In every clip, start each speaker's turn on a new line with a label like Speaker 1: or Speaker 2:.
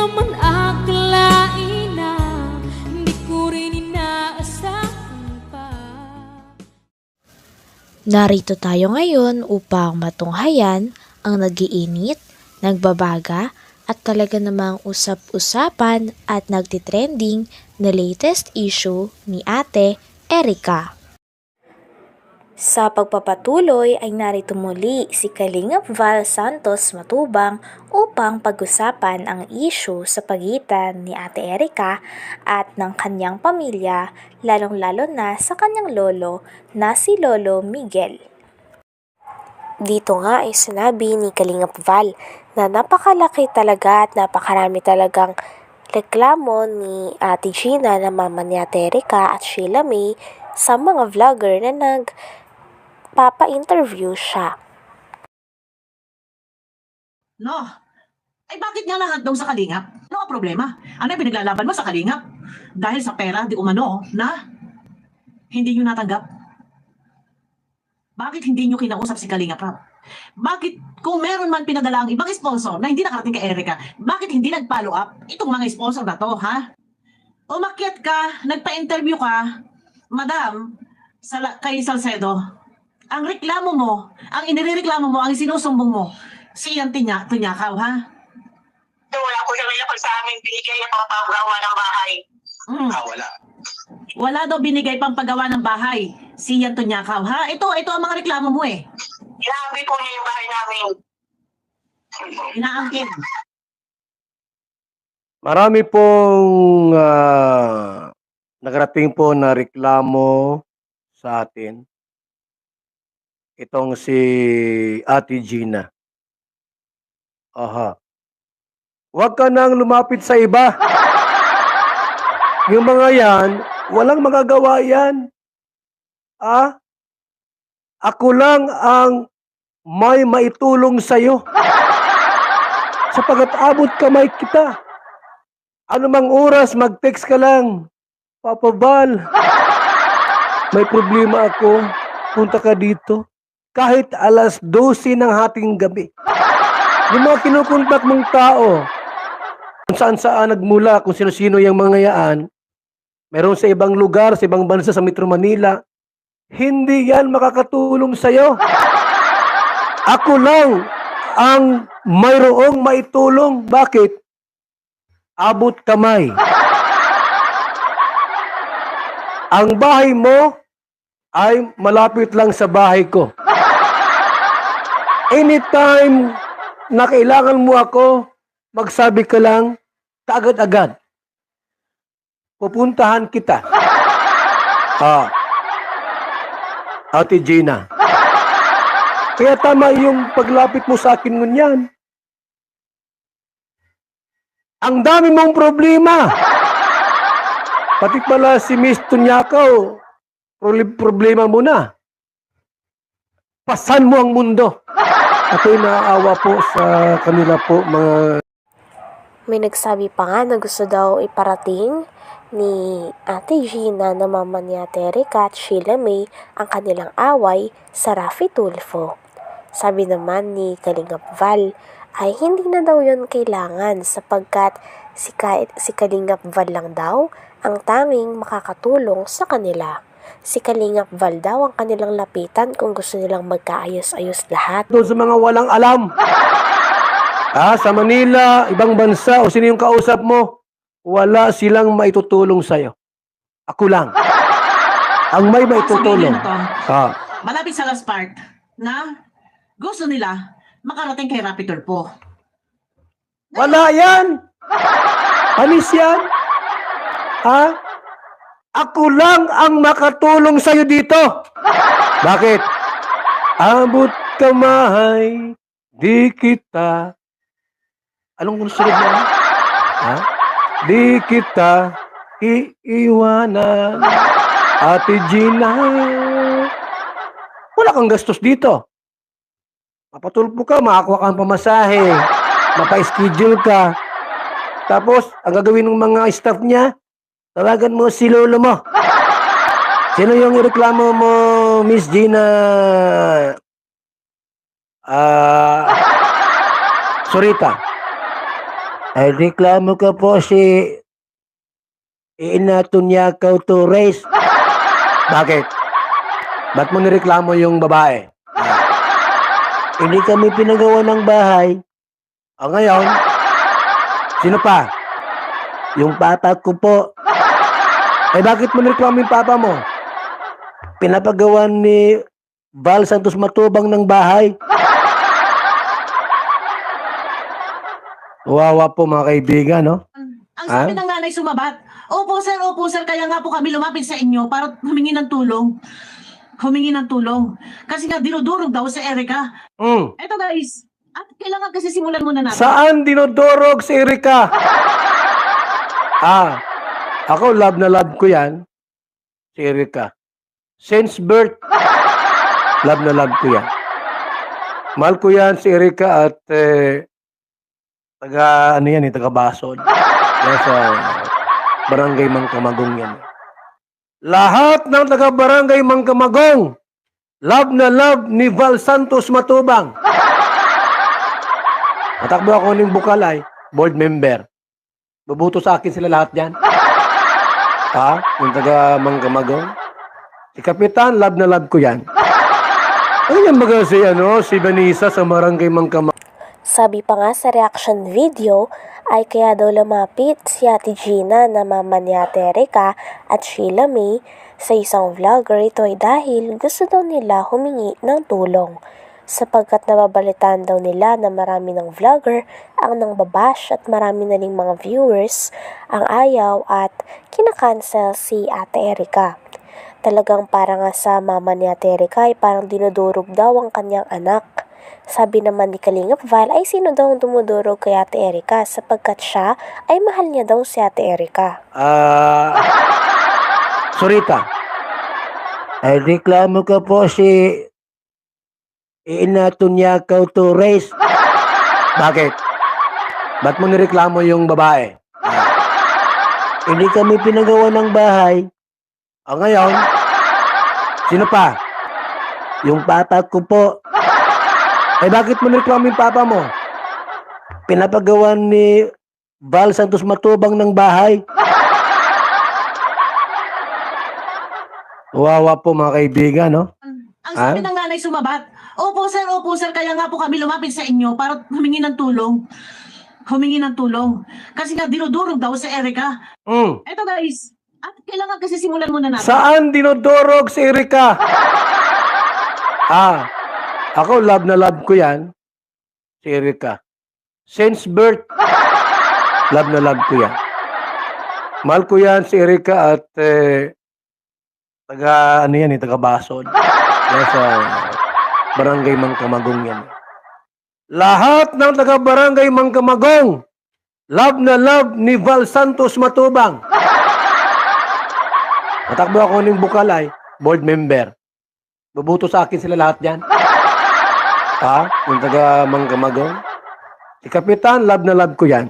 Speaker 1: naman akalain na hindi ko rin inaasahan pa.
Speaker 2: Narito tayo ngayon upang matunghayan ang nagiinit, nagbabaga at talaga namang usap-usapan at nagtitrending na latest issue ni Ate Erica. Sa pagpapatuloy ay narito muli si Kalingap Val Santos Matubang upang pag-usapan ang issue sa pagitan ni Ate Erica at ng kanyang pamilya, lalong-lalo na sa kanyang lolo na si Lolo Miguel. Dito nga ay sinabi ni Kalingap Val na napakalaki talaga at napakarami talagang reklamo ni Ate Gina na mama ni Ate Erica at Sheila May sa mga vlogger na nagpapa-interview siya.
Speaker 3: No. Ay bakit nga lahat daw sa Kalingap? Ano ang problema? Ano yung pinaglalaban mo sa Kalingap? Dahil sa pera, di umano, na hindi nyo natanggap? Bakit hindi nyo kinausap si Kalingap Rap? Bakit kung meron man pinadala ang ibang sponsor na hindi nakarating kay Erica, bakit hindi nag-follow up itong mga sponsor na to, ha? Umakyat ka, nagpa-interview ka, madam, kay Salcedo. Ang reklamo mo, ang inireklamo mo, ang sinusumbong mo, si Ian Tunyakaw, ha?
Speaker 4: Wala ko siya ngayon sa amin binigay na pangpagawa ng bahay.
Speaker 3: Wala. Wala daw binigay pang paggawa ng bahay. Si Ian Tunyakaw, ha? Ito ang mga reklamo mo eh.
Speaker 4: Inaambi po niya yung bahay namin.
Speaker 3: Inaangkin.
Speaker 5: Marami pong nagarating po na reklamo sa atin. Itong si Ate Gina. Aha. Huwag ka nang lumapit sa iba. Yung mga yan, walang magagawa yan. Ako lang ang may maitulong sa'yo. Sapagat abot kamay kita. Ano mang oras, mag-text ka lang. Papa Val, may problema ako. Punta ka dito. Kahit alas 12 ng hating gabi. Yung mga kinukontak mong tao, kung saan-saan nagmula, kung sino-sino yung mga yaan, meron sa ibang lugar, sa ibang bansa, sa Metro Manila, hindi yan makakatulong sa'yo. Ako lang ang mayroong maitulong. Bakit? Abot kamay. Ang bahay mo ay malapit lang sa bahay ko. Anytime na kailangan mo ako, magsabi ka lang, kaagad-agad. Pupuntahan kita. Ate Gina. Kaya tama yung paglapit mo sa akin ngunyan. Ang dami mong problema. Pati pala si Miss Tunyakaw, problema mo na. Pasan mo ang mundo. Ako'y naaawa po sa kanila po mga...
Speaker 2: May nagsabi pa nga na gusto daw iparating ni Ate Gina na mama ni Ate Erica at Sheila May ang kanilang away sa Raffy Tulfo. Sabi naman ni Kalingap Val ay hindi na daw yon kailangan sapagkat si Kalingap Val lang daw ang tanging makakatulong sa kanila. Si Kalingap Val daw ang kanilang lapitan kung gusto nilang magkaayos-ayos lahat.
Speaker 5: Doon sa mga walang alam. Sa Manila, ibang bansa, o sino yung kausap mo, wala silang maitutulong sa'yo. Ako lang. Ang may maitutulong.
Speaker 3: Malapit sa last part na gusto nila makarating kay Raffy Tulfo.
Speaker 5: Wala yan! Alis yan? Ako lang ang makatulong sa'yo dito. Bakit? Abot kamay, di kita. Anong sunod mo? Di kita iiwanan. Ate Gina. Wala kang gastos dito. Mapatulpo ka, makakuha kang pamasahe. Mapa-schedule ka. Tapos, ang gagawin ng mga staff niya, tawagan mo si lolo mo. Sino yung ireklamo mo, Miss Gina? Sorita. Ay reklamo ka po si Inatunyakaw Torres. Bakit? Ba't mo nireklamo yung babae? Hindi kami pinagawa ng bahay. Ngayon, sino pa? Yung papa ko po. Bakit mo nireklamo yung papa mo? Pinapagawan ni Val Santos Matubang ng bahay. Wawa po mga kaibigan, no?
Speaker 3: Ang sabi ng nanay sumabat, opo sir, kaya nga po kami lumapit sa inyo para humingi ng tulong. Humingi ng tulong. Kasi nga dinudurog daw sa Erica. Eto guys, at kailangan kasi simulan muna natin.
Speaker 5: Saan dinodorog si Erika? Ako love na love ko yan. Si Erika. Since birth, love na love ko yan. Mahal ko yan si Erika at taga Basod. Yan sa Barangay Mangkamagong yan. Lahat ng taga-barangay Mangkamagong, love na love ni Val Santos Matubang. Matakbo ako ng Bukalay, board member. Bubuto sa akin sila lahat yan. Yung taga-Mangkamagong. Si Kapitan, love na love ko yan. Ano yan baga si Vanessa sa barangay Mangkamagong?
Speaker 2: Sabi pa nga sa reaction video ay kaya daw lumapit si Ate Gina na mama ni Ate Erica at Sheila May sa isang vlogger. Ito ay dahil gusto daw nila humingi ng tulong sapagkat nababalitaan daw nila na marami ng vlogger ang nangbabash at marami na ring mga viewers ang ayaw at kinakancel si Ate Erica. Talagang para nga sa mama ni Ate Erica ay parang dinudurog daw ang kanyang anak. Sabi naman ni Kalingap Val ay sino daw ang dumudurog kay Ate Erica sapagkat siya ay mahal niya daw si Ate Erica.
Speaker 5: Sorita. Ay reklamo ka po si Inatunyakaw Torres. Bakit? Ba't mo nireklamo yung babae? Hindi kami pinagawa ng bahay. Ngayon, sino pa? Yung papa ko po. Bakit mo nireklamo yung papa mo? Pinapagawan ni Val Santos Matubang ng bahay. Wawa po mga kaibigan, no?
Speaker 3: Ang sabi ng nanay sumabat, opo sir, kaya nga po kami lumapit sa inyo para humingi ng tulong. Humingi ng tulong. Kasi nga dinudurog daw sa Erica. Eto guys, at kailangan kasi simulan muna natin.
Speaker 5: Saan dinodorog si Erika? Ako love na love ko yan. Si Erika. Since birth, love na love ko yan. Mahal ko yan si Erika at taga Basod. Yan sa Barangay Mangkamagong yan. Lahat ng taga-barangay Mangkamagong, love na love ni Val Santos Matubang. Matakbo ako ng Bukalay, board member. Bubuto sa akin sila lahat yan. Yung taga-Mangkamagong. Si Kapitan, love na love ko yan.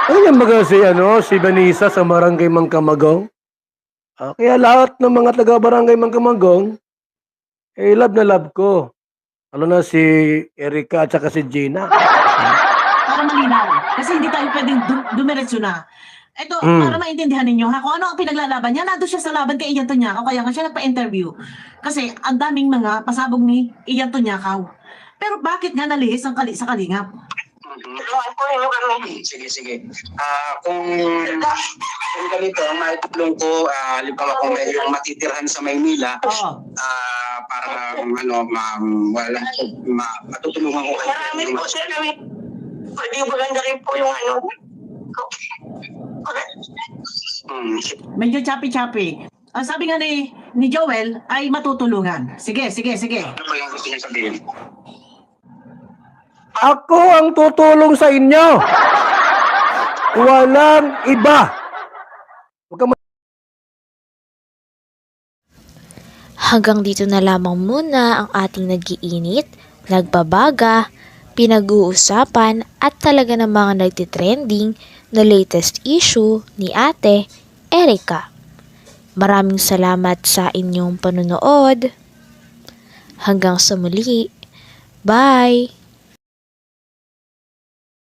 Speaker 5: Ano yan baga si Vanessa sa barangay Mangkamagong? Kaya lahat ng mga taga-barangay Mangkamagong, love na love ko. Ano na si Erika at saka si Gina.
Speaker 3: Para malinaw. Kasi hindi tayo pwedeng dumiretso na. Ito, para maintindihan ninyo, kung ano ang pinaglalaban niya, nandun siya sa laban kay Ian Tonyakaw, kaya nga siya nagpa-interview. Kasi ang daming mga pasabog ni Ian Tonyakaw. Pero bakit nga nalihis sa Kalingap?
Speaker 4: Tulungan po ninyo kami. Sige. Kung ganito, maitulong ko, halimbawa kung may yung matitirahan sa Maynila, para matutulungan ko kayo. Marami po sir kami. Pwede maganda rin po yung
Speaker 3: Medyo choppy-choppy. Ang sabi nga ni Joel ay matutulungan. Sige.
Speaker 4: Ano ba yung gusto niya sabihin?
Speaker 5: Ako ang tutulong sa inyo. Walang iba.
Speaker 2: Hanggang dito na lamang muna ang ating nag-iinit, nagbabaga, pinag-uusapan at talaga namang nagtitrending na latest issue ni Ate Erica. Maraming salamat sa inyong panonood. Hanggang sa muli. Bye!